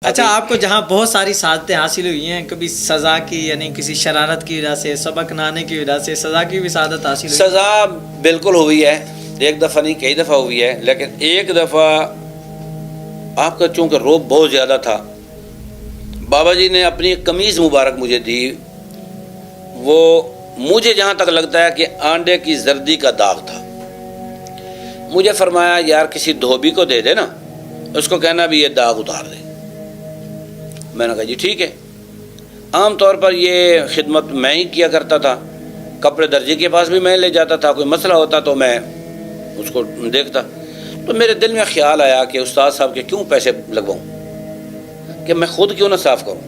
اچھا، آپ کو جہاں بہت ساری سعادتیں حاصل ہوئی ہیں، کبھی سزا کی یعنی کسی شرارت کی وجہ سے، سبق نہ آنے کی وجہ سے سزا کی بھی سعادت حاصل ہوئی؟ سزا بالکل ہوئی ہے، ایک دفعہ نہیں کئی دفعہ ہوئی ہے، لیکن ایک دفعہ آپ کا چونکہ روب بہت زیادہ تھا، بابا جی نے اپنی قمیض مبارک مجھے دی، وہ مجھے جہاں تک لگتا ہے کہ آنڈے کی زردی کا داغ تھا۔ مجھے فرمایا یار کسی دھوبی کو دے دے نا، اس کو کہنا بھی یہ داغ اتار دے۔ میں نے کہا جی ٹھیک ہے۔ عام طور پر یہ خدمت میں ہی کیا کرتا تھا، کپڑے درجی کے پاس بھی میں لے جاتا تھا، کوئی مسئلہ ہوتا تو میں اس کو دیکھتا۔ تو میرے دل میں خیال آیا کہ استاد صاحب کے کیوں پیسے لگواؤں، کہ میں خود کیوں نہ صاف کروں۔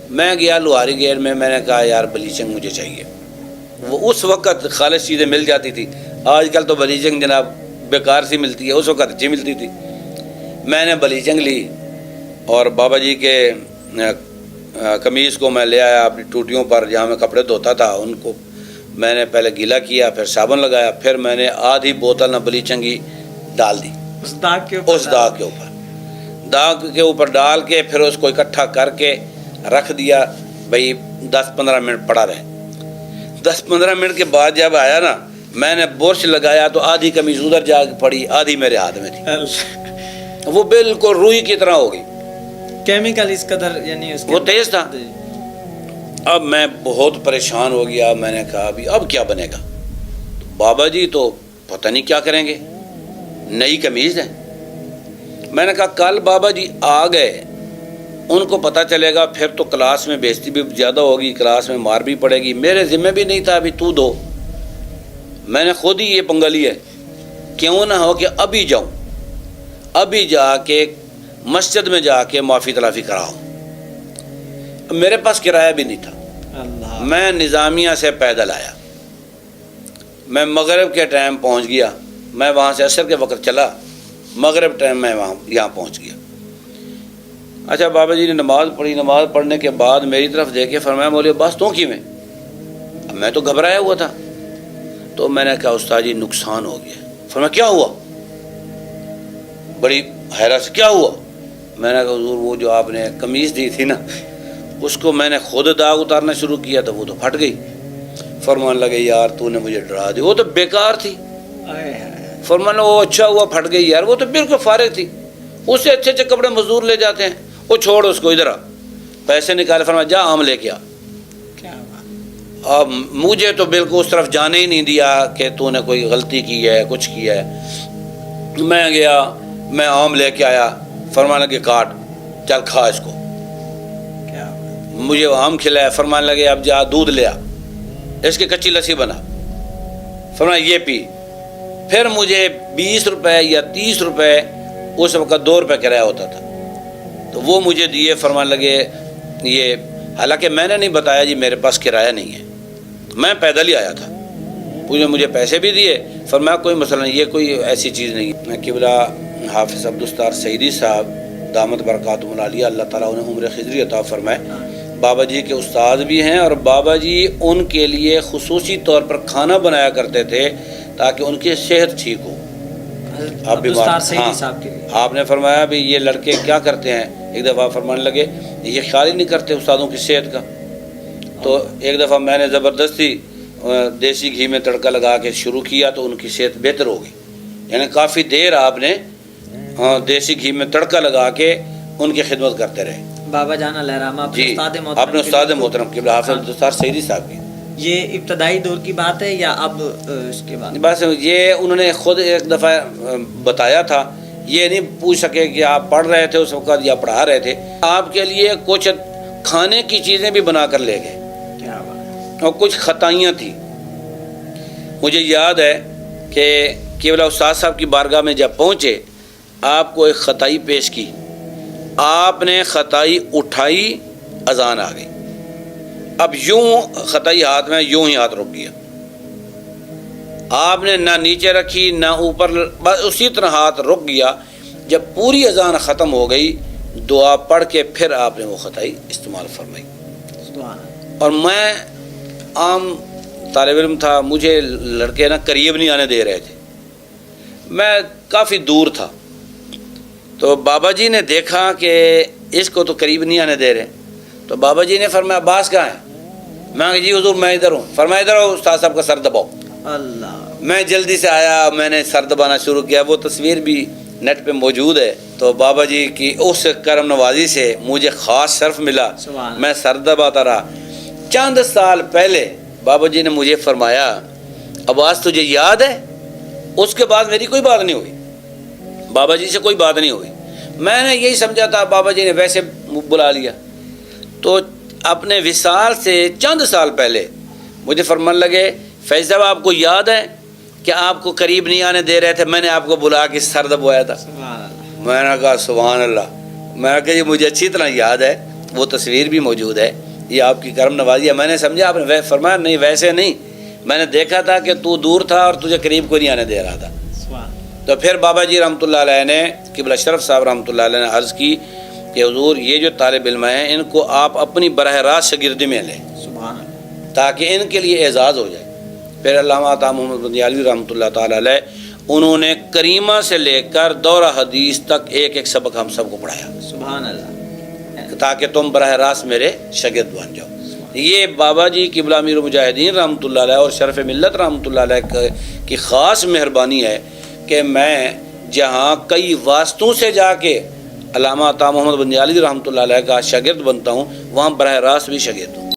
میں گیا لوہاری گیٹ میں نے کہا یار بلیچنگ مجھے چاہیے۔ وہ اس وقت خالص چیزیں مل جاتی تھی، آج کل تو بلیچنگ جناب بیکار سی ملتی ہے، اس وقت اچھی ملتی تھی۔ میں نے بلیچنگ لی اور بابا جی کے قمیض کو میں لے آیا اپنی ٹوٹیوں پر جہاں میں کپڑے دھوتا تھا، ان کو میں نے پہلے گیلا کیا، پھر صابن لگایا، پھر میں نے آدھی بوتل نہ بلیچنگ ڈال دی اس داغ کے اوپر، داغ کے اوپر ڈال کے پھر اس کو اکٹھا کر کے رکھ دیا، بھئی 10-15 منٹ پڑا رہے۔ 10-15 منٹ کے بعد جب آیا نا، میں نے برش لگایا تو آدھی قمیض ادھر جا کے پڑی، آدھی میرے ہاتھ میں تھی، وہ بالکل روئی کی طرح ہو گئی۔ کیمیکل اس قدر یعنی اس وہ تیز تھا۔ اب میں بہت پریشان ہو گیا، میں نے کہا اب کیا بنے گا؟ بابا جی تو پتہ نہیں کیا کریں گے، نئی قمیض ہے۔ میں نے کہا کل بابا جی آ گئے، ان کو پتہ چلے گا، پھر تو کلاس میں بےزتی بھی زیادہ ہوگی، کلاس میں مار بھی پڑے گی۔ میرے ذمہ بھی نہیں تھا ابھی تو دو، میں نے خود ہی یہ پنگا لی ہے، کیوں نہ ہو کہ ابھی جاؤں، ابھی جا کے مسجد میں جا کے معافی تلافی کراؤں۔ میرے پاس کرایہ بھی نہیں تھا، میں نظامیہ سے پیدل آیا، میں مغرب کے ٹائم پہنچ گیا، میں وہاں سے عصر کے وقت چلا، مغرب ٹائم میں یہاں پہنچ گیا۔ اچھا بابا جی نے نماز پڑھی، نماز پڑھنے کے بعد میری طرف دیکھے فرمایا مولوی عباس تو کی میں؟ اب میں تو گھبرایا ہوا تھا، تو میں نے کہا استاد جی نقصان ہو گیا۔ فرمایا کیا ہوا؟ بڑی حیرت سے کیا ہوا؟ میں نے کہا حضور وہ جو آپ نے قمیض دی تھی نا، اس کو میں نے خود داغ اتارنا شروع کیا تو وہ تو پھٹ گئی۔ فرمان لگے یار تو نے مجھے ڈرا دی، وہ تو بیکار تھی۔ فرمان وہ اچھا ہوا پھٹ گئی یار، وہ تو بالکل فارغ تھی، اس سے اچھے اچھے کپڑے مزدور لے جاتے ہیں، وہ چھوڑ اس کو، ادھر آ، پیسے نکالے، فرمایا جا آم لے کے آ۔ اب مجھے تو بالکل اس طرف جانے ہی نہیں دیا کہ تو نے کوئی غلطی کی ہے، کچھ کیا ہے۔ میں گیا، میں آم لے کے آیا، فرمانے لگے کاٹ، چل کھا اس کو۔ مجھے وہ آم کھلایا، فرمانے لگے اب جا دودھ لیا، اس کی کچی لسی بنا، فرمایا یہ پی۔ پھر مجھے 20 روپے یا 30 روپے، اس وقت 2 روپے کرایہ ہوتا تھا، تو وہ مجھے دیے، فرمانے لگے یہ، حالانکہ میں نے نہیں بتایا جی میرے پاس کرایہ نہیں ہے، میں پیدل ہی آیا تھا، مجھے پیسے بھی دیے، فرمایا کوئی مسئلہ نہیں، یہ کوئی ایسی چیز نہیں۔ میں قبلہ حافظ عبدالستار سعیدی صاحب دامت برکاتہم العالیہ، اللہ تعالیٰ انہیں عمر خضری عطا فرمائے، بابا جی کے استاد بھی ہیں، اور بابا جی ان کے لیے خصوصی طور پر کھانا بنایا کرتے تھے تاکہ ان کی صحت ٹھیک ہو۔ آپ بیمار، آپ نے فرمایا بھی یہ لڑکے کیا کرتے ہیں، ایک دفعہ فرمانے لگے یہ خیال ہی نہیں کرتے استادوں کی صحت کا۔ تو ایک دفعہ میں نے زبردستی دیسی گھی میں تڑکا لگا کے شروع کیا تو ان کی صحت بہتر ہو گئی، یعنی کافی دیر آپ نے دیسی گھی میں تڑکا لگا کے ان کی خدمت کرتے رہے۔ بابا جانا لہرامہ جی اپنے استاد محترم قبلہ حافظ عبدالستار سعیدی صاحب کی۔ یہ ابتدائی دور کی بات ہے یا اب اس کے بعد؟ بس یہ انہوں نے خود ایک دفعہ بتایا تھا، یہ نہیں پوچھ سکے کہ آپ پڑھ رہے تھے اس وقت یا پڑھا رہے تھے، آپ کے لیے کچھ کھانے کی چیزیں بھی بنا کر لے گئے اور کچھ خطائیاں تھیں۔ مجھے یاد ہے کہ قبلہ استاد صاحب کی بارگاہ میں جب پہنچے، آپ کو ایک خطائی پیش کی، آپ نے خطائی اٹھائی، اذان آ گئی، اب یوں خطائی ہاتھ میں، یوں ہی ہاتھ رک گیا، آپ نے نہ نیچے رکھی نہ اوپر، بس اسی طرح ہاتھ رک گیا۔ جب پوری اذان ختم ہو گئی، دعا پڑھ کے پھر آپ نے وہ خطائی استعمال فرمائی۔ اور میں عام طالب علم تھا، مجھے لڑکے نا قریب نہیں آنے دے رہے تھے، میں کافی دور تھا، تو بابا جی نے دیکھا کہ اس کو تو قریب نہیں آنے دے رہے، تو بابا جی نے فرمایا عباس کہاں ہے؟ میں کہا جی حضور میں ادھر ہوں۔ فرمایا ادھر آؤ، استاد صاحب کا سر دباؤ۔ اللہ، میں جلدی سے آیا، میں نے سر دبانا شروع کیا، وہ تصویر بھی نیٹ پہ موجود ہے۔ تو بابا جی کی اس کرم نوازی سے مجھے خاص شرف ملا، سبحان میں سر دباتا رہا۔ چند سال پہلے بابا جی نے مجھے فرمایا عباس تجھے یاد ہے؟ اس کے بعد میری کوئی بات نہیں ہوئی، بابا جی سے کوئی بات نہیں ہوئی۔ میں نے یہی سمجھا تھا بابا جی نے ویسے بلا لیا۔ تو اپنے وصال سے چند سال پہلے مجھے فرمان لگے فیض صاحب آپ کو یاد ہے کہ آپ کو قریب نہیں آنے دے رہے تھے، میں نے آپ کو بلا کے سر دبوایا تھا۔ سبحان اللہ، میں نے کہا سبحان اللہ، میں نے کہا یہ مجھے اچھی طرح یاد ہے، وہ تصویر بھی موجود ہے، یہ آپ کی کرم نوازی ہے۔ میں نے سمجھا آپ نے فرمایا نہیں ویسے نہیں، میں نے دیکھا تھا کہ تو دور تھا اور تجھے قریب کو نہیں آنے دے رہا تھا۔ سبحان تو پھر بابا جی رحمۃ اللہ علیہ نے قبلہ شرف صاحب رحمۃ اللہ علیہ نے عرض کی کہ حضور یہ جو طالب علم ہیں ان کو آپ اپنی براہ راست شاگردی میں لیں سبحان اللہ، تاکہ ان کے لیے اعزاز ہو جائے۔ پھر علامہ عطا محمد بندیالوی رحمۃ اللہ تعالیٰ علیہ انہوں نے کریمہ سے لے کر دورہ حدیث تک ایک ایک سبق ہم سب کو پڑھایا سبحان اللہ، تاکہ تم براہ راست میرے شاگرد بن جاؤ۔ یہ بابا جی قبلہ امیر المجاہدین رحمۃ اللہ علیہ اور شرف ملت رحمۃ اللہ علیہ کی خاص مہربانی ہے کہ میں جہاں کئی واسطوں سے جا کے علامہ عطا محمد بندیالوی رحمۃ اللہ علیہ کا شاگرد بنتا ہوں، وہاں براہ راست بھی شاگرد ہوں۔